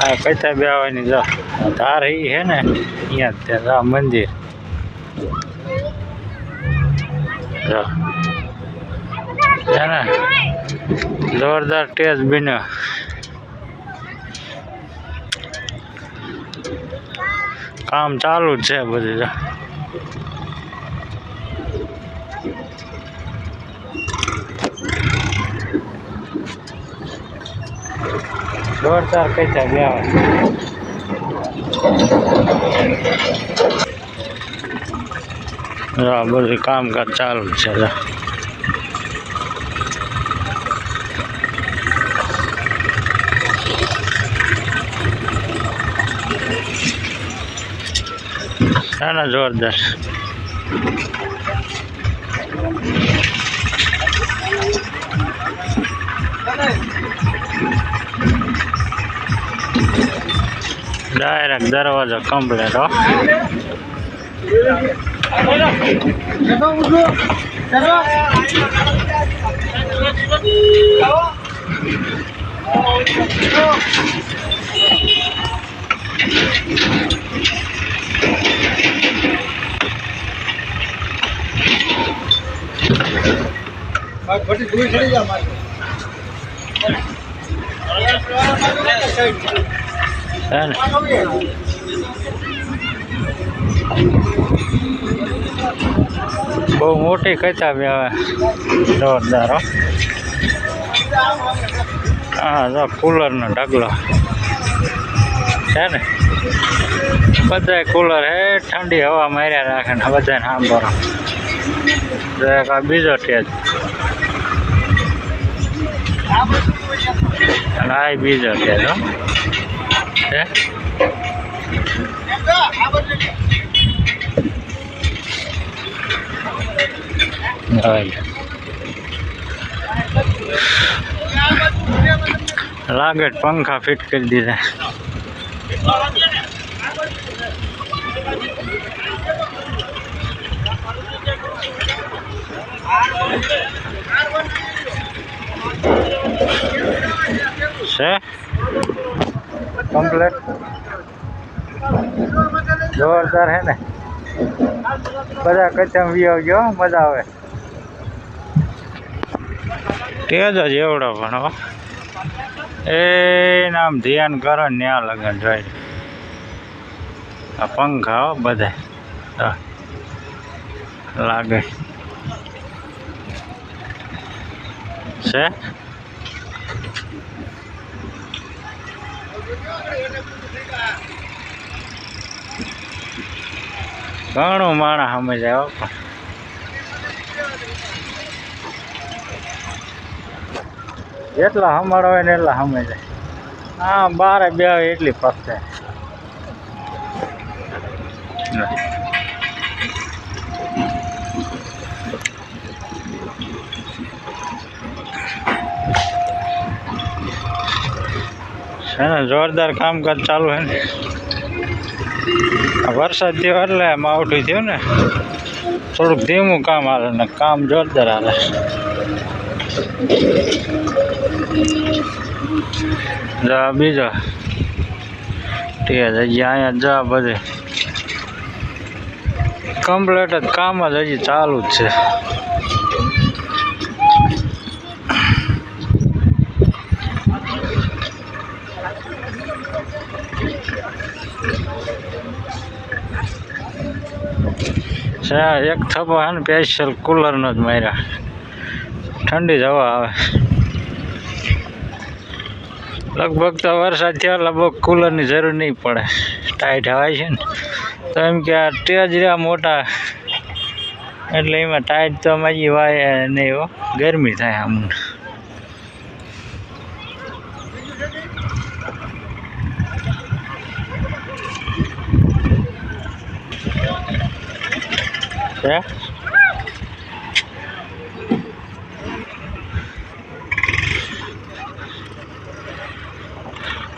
આ કઈતા બેવાની જો ધાર ઈ હે ને અહીંયા ત્યાં મંદિર જો ને જોરદાર ટેજ બન્યો કામ ચાલુ જ છે બધું જો જોરદાર કઈતા બેવા બધું કામકાજ ચાલુ જ છે ના જોરદાર ડાયરેક્ટ દરવાજો કમ્પ્લીટ હો બહુ મોટી કઈતા બી હવે જોરદાર હો હા જો કુલરનો ઢગલો છે ને બધા કુલર હે ઠંડી હવા માર્યા રાખે ને બધાને સાંભળો બીજો ટેજ અને આ બીજો ટેજ હો લાગે પંખા ફિટ કરી દીધા છે કમ્પ્લેટ જોરદાર હે ને બધા કચ્છા વી આવજો મજા આવે તેજ જ એવડો પણ હો એ નામ ધ્યાન કરો ને ત્યાં લગન જોઈ આ પંખા હો બધા લાગે છે ઘણું માણસ સમજાય જેટલા હમાડો હોય ને એટલા સમજાય હા બારે બે એટલી પકશે છે ને જોરદાર કામકાજ ચાલુ હે ને વરસાદ થયો એટલે માવઠું થયું ને થોડુંક ધીમું કામ હાલે ને કામ જોરદાર હાલે જા બીજો ઠીક હજી અહીંયા જા બધે કમ્પ્લીટ જ કામ જ હજી ચાલુ જ છે એક થપ્પો હે ને સ્પેશિયલ કુલરનો જ માર્યા ઠંડી જ હવા આવે લગભગ તો વરસાદ થયો લગભગ કુલરની જરૂર નહીં પડે ટાઈટ હવાય છે ને તો એમ કે આ ટેજ રહ્યા મોટા એટલે એમાં ટાઈટ તો મારી વાય નહીં હો ગરમી થાય આમ છે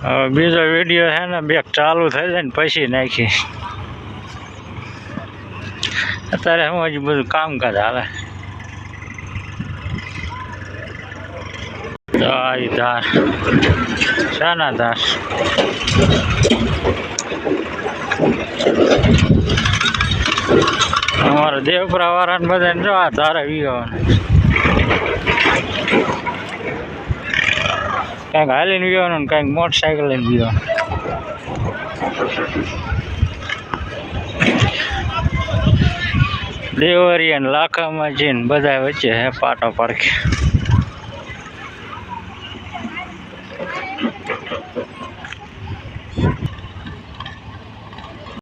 હવે બીજો વિડીયો છે ને બેક ચાલુ થઈ જાય ને પછી નાખી અત્યારે હું હજી બધું કામકાજ હાલે તો આ ધાર શાના ધાર અમારે દેવપુરા વાળાને બધાને જો આ ધારે વીવાનું કંઈક હાલીને વીવાનું ને કંઈક મોટરસાઇકલ લઈને વીવાનું. દેવરિયા ને લાખામાં જઈને બધા વચ્ચે હે પાટો પારખે.